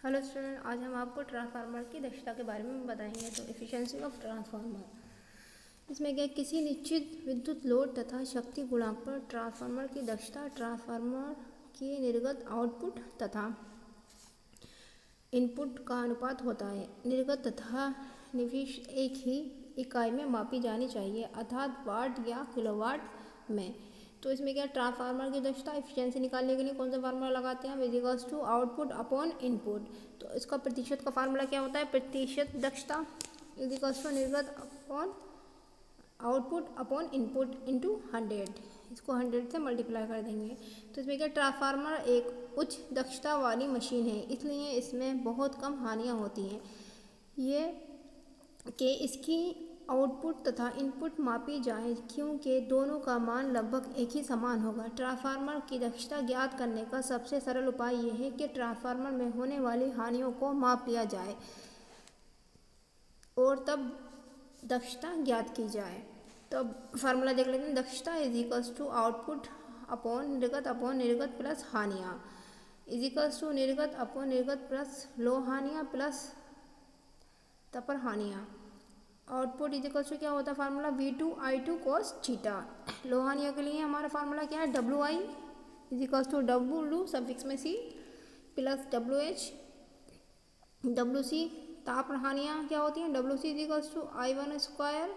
Hello student, आज हम आपको ट्रांसफार्मर की दक्षता के बारे में बताएंगे। तो एफिशिएंसी ऑफ ट्रांसफार्मर, इसमें क्या किसी निश्चित विद्युत लोड तथा शक्ति गुणांक पर ट्रांसफार्मर की दक्षता ट्रांसफार्मर की निर्गत आउटपुट तथा इनपुट का अनुपात होता है। निर्गत तथा निविष्ट एक ही इकाई में मापी जानी चाहिए, अर्थात वाट या किलोवाट में। तो इसमें क्या ट्रांसफार्मर की दक्षता एफिशिएंसी निकालने के लिए कौन सा फार्मूला लगाते हैं? Equals to output upon input. तो इसका प्रतिशत का फार्मूला क्या होता है? प्रतिशत दक्षता इक्वल्स टू निर्गत upon output upon input into 100। इसको 100 से मल्टीप्लाई कर देंगे। तो इसमें क्या ट्रांसफार्मर एक उच्च दक्षता वाली मशीन है, इसलिए इसमें बहुत कम हानियाँ होती हैं। ये कि इसकी आउटपुट तथा इनपुट मापी जाए, क्योंकि दोनों का मान लगभग एक ही समान होगा। ट्रांसफार्मर की दक्षता ज्ञात करने का सबसे सरल उपाय यह है कि ट्रांसफार्मर में होने वाली हानियों को माप लिया जाए और तब दक्षता ज्ञात की जाए। तो अब फार्मूला देख लेते हैं। दक्षता is equals to output upon निर्गत प्लस हानियाँ इज इक्वल्स टू निर्गत अपॉन निर्गत प्लस लो हानियाँ प्लस तपर हानियाँ। आउटपुट इज इक्वल्स टू क्या होता है फार्मूला? V2I2 cos theta. लो हानियों के लिए हमारा फार्मूला क्या है? WI is equals to W suffix में C प्लस WH। WC ताप हानियाँ क्या होती हैं? WC is equals to I1 square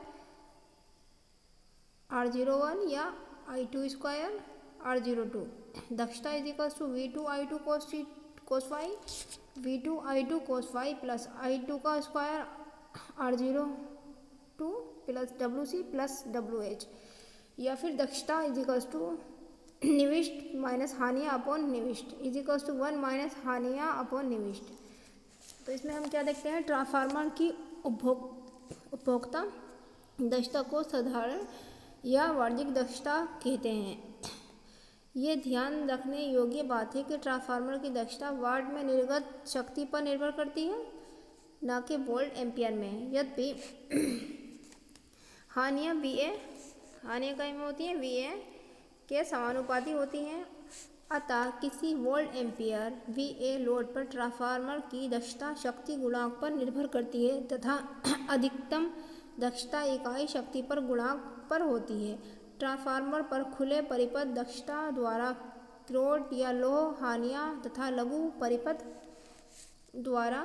R01 या I2 स्क्वायर R02। दक्षता is equals to V2I2 cos phi V2I2 cos phi plus I2 का square R02 plus WC plus WH। या फिर दक्षता इज इक्वल्स टू निविष्ट माइनस हानियाँ upon निविष्ट is equals to 1 minus हानियाँ अपॉन निविष्ट। तो इसमें हम क्या देखते हैं? ट्रांसफार्मर की उपभोक्ता दक्षता को साधारण या वाणिज्यिक दक्षता कहते हैं। ये ध्यान रखने योग्य बात है कि ट्रांसफार्मर की दक्षता वाट में निर्गत शक्ति पर निर्भर करती है, न कि वोल्ट एम्पियर में। यद्यपि हानियाँ हानियाँ कई में होती हैं VA के समानुपाती होती हैं, अतः किसी वोल्ट एम्पियर VA लोड पर ट्रांसफार्मर की दक्षता शक्ति गुणांक पर निर्भर करती है तथा अधिकतम दक्षता इकाई शक्ति पर गुणांक पर होती है। ट्रांसफार्मर पर खुले परिपथ दक्षता द्वारा क्रोड या लोह हानियाँ तथा लघु परिपथ द्वारा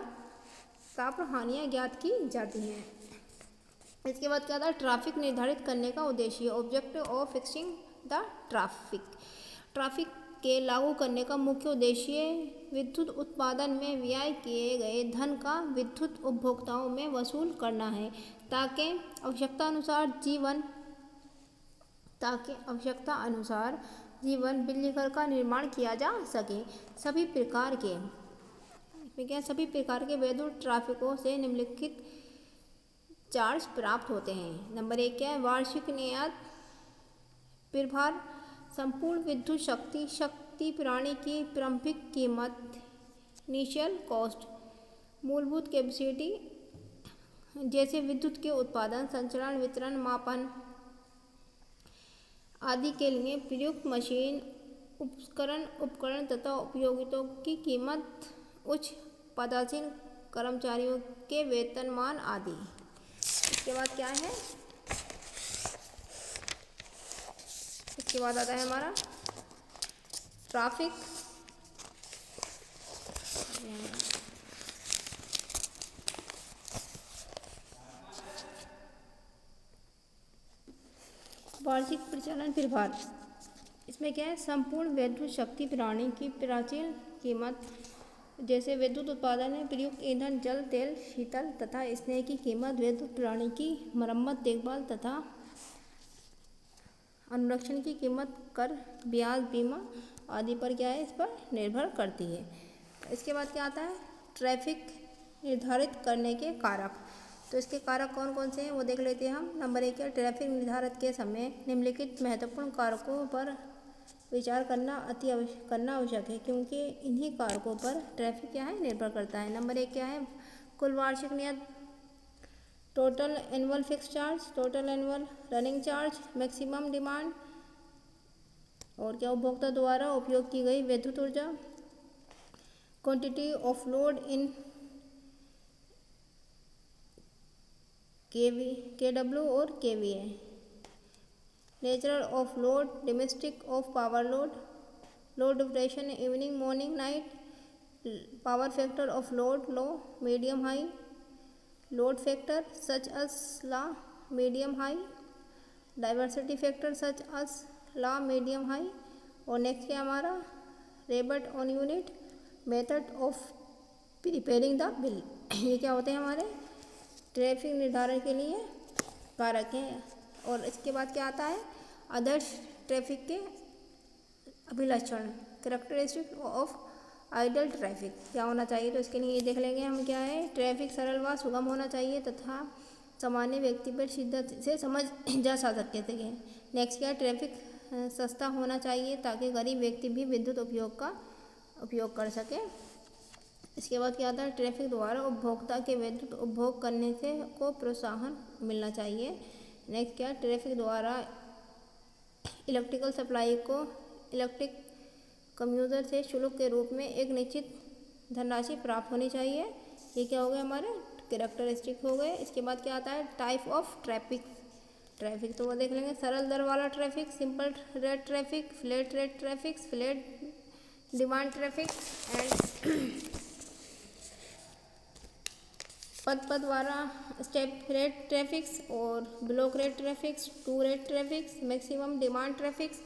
ताप हानियाँ ज्ञात की जाती हैं। इसके बाद क्या था? ट्रैफिक निर्धारित करने का उद्देश्य, objective of fixing the traffic के लागू करने का मुख्य उद्देश्य विद्युत उत्पादन में व्यय किए गए धन का विद्युत उपभोक्ताओं में वसूल करना है, ताकि आवश्यकता अनुसार जीवन बिजली घर का निर्माण किया जा सके। सभी प्रकार के विद्युत ट्रैफिकों से निम्नलिखित चार्ज प्राप्त होते हैं। नंबर 1 क्या है? वार्षिक नियत प्रभार। संपूर्ण विद्युत शक्ति प्रणाली की प्रारंभिक कीमत इनिशियल कॉस्ट। मूलभूत कैपेसिटी जैसे विद्युत के उत्पादन, संचरण, वितरण, मापन आदि के लिए प्रयुक्त मशीन, उपकरण तथा उपयोगिताओं की कीमत, उच्च पदासीन कर्मचारियों के वेतनमान आदि। इसके बाद क्या है? इसके बाद आता है हमारा ट्रैफिक। वार्षिक परिचालन प्रभार। इसमें क्या है? संपूर्ण विद्युत शक्ति प्रणाली की प्राचीन कीमत जैसे विद्युत उत्पादन में प्रयुक्त ईंधन, जल, तेल, शीतल तथा स्नेह की कीमत, विद्युत प्रणाली की मरम्मत, देखभाल तथा अनुरक्षण की कीमत, कर, ब्याज, बीमा आदि पर क्या है? इस पर निर्भर करती है। इसके बाद क्या आता है? ट्रैफिक निर्धारित करने के कारक। तो इसके कारक कौन कौन से हैं वो देख लेते हैं हम। नंबर 1 है ट्रैफिक निर्धारित के समय निम्नलिखित महत्वपूर्ण कारकों पर विचार करना आवश्यक है, क्योंकि इन्हीं कारकों पर ट्रैफिक क्या है? निर्भर करता है। नंबर 1 क्या है? कुल वार्षिक नियत, total annual fix charge, total annual running charge, maximum demand और क्या उपभोक्ता द्वारा उपयोग की गई विद्युत ऊर्जा, quantity of load in KW और KVA। Nature of load, domestic of power load, load duration evening morning night, power factor of load low medium high, load factor such as low medium high, diversity factor such as low medium high. और next क्या हमारा rebate on unit, method of preparing the bill. ये क्या होते हैं हमारे traffic निर्धारण के लिए कारक हैं। और इसके बाद क्या आता है आदर्श ट्रैफिक के अभिलक्षण, कैरेक्टरिस्टिक ऑफ आइडियल ट्रैफिक क्या होना चाहिए। तो इसके लिए ये देख लेंगे हम क्या है ट्रैफिक सरल व सुगम होना चाहिए तथा सामान्य व्यक्ति पर शिद्दत से समझ जा सके। नेक्स्ट क्या ट्रैफिक सस्ता होना चाहिए ताकि गरीब व्यक्ति भी विद्युत उपयोग कर सके। इसके बाद क्या आता है ट्रैफिक द्वारा उपभोक्ता के विद्युत उपभोग करने से को प्रोत्साहन मिलना चाहिए। नेक्स्ट क्या ट्रैफिक द्वारा इलेक्ट्रिकल सप्लाई को इलेक्ट्रिक कम्यूटर से शुल्क के रूप में एक निश्चित धनराशि प्राप्त होनी चाहिए। ये क्या हो गए हमारे कैरेक्टरिस्टिक हो गए। इसके बाद क्या आता है टाइप ऑफ ट्रैफिक तो वो देख लेंगे सरल दर वाला traffic, simple rate traffic, flat rate traffic, flat demand traffic and पद द्वारा स्टेप रेट ट्रैफिक्स और block rate traffics, two rate traffics, maximum demand traffics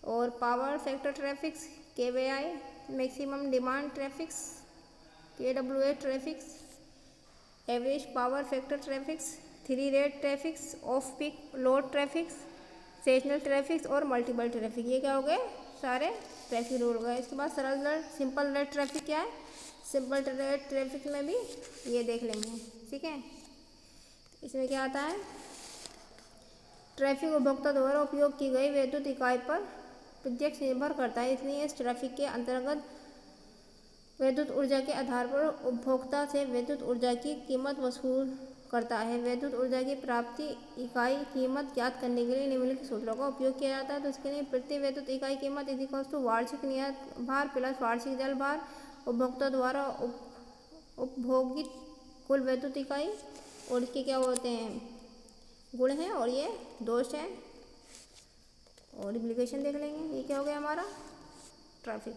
और power factor traffics, KVI maximum demand traffics, KWA traffics, average power factor traffics, three rate traffics, off peak load traffics, seasonal traffics और multiple traffic. ये क्या हो गए सारे traffic rule गए। इसके बाद सरल दर सिंपल रेट ट्रैफिक क्या है, सिंपल रेट ट्रैफिक में भी ये देख लेंगे ठीक है। इसमें क्या आता है ट्रैफिक उपभोक्ता द्वारा उपयोग की गई विद्युत इकाई पर प्रत्यक्ष निर्भर करता है, इसलिए इस ट्रैफिक के अंतर्गत विद्युत ऊर्जा के आधार पर उपभोक्ता से विद्युत ऊर्जा की कीमत वसूल करता है। विद्युत ऊर्जा की प्राप्ति इकाई कीमत ज्ञात करने के लिए निम्नलिखित सूत्रों का उपयोग किया जाता है। तो इसके लिए प्रति विद्युत इकाई कीमत = वार्षिक नियत भार प्लस वार्षिक जल भार उपभोक्ता द्वारा उपभोगित कुल विद्युत इकाई। और इसके क्या होते हैं गुण हैं और ये दोष हैं और एप्लीकेशन देख लेंगे। ये क्या हो गया हमारा ट्रैफिक।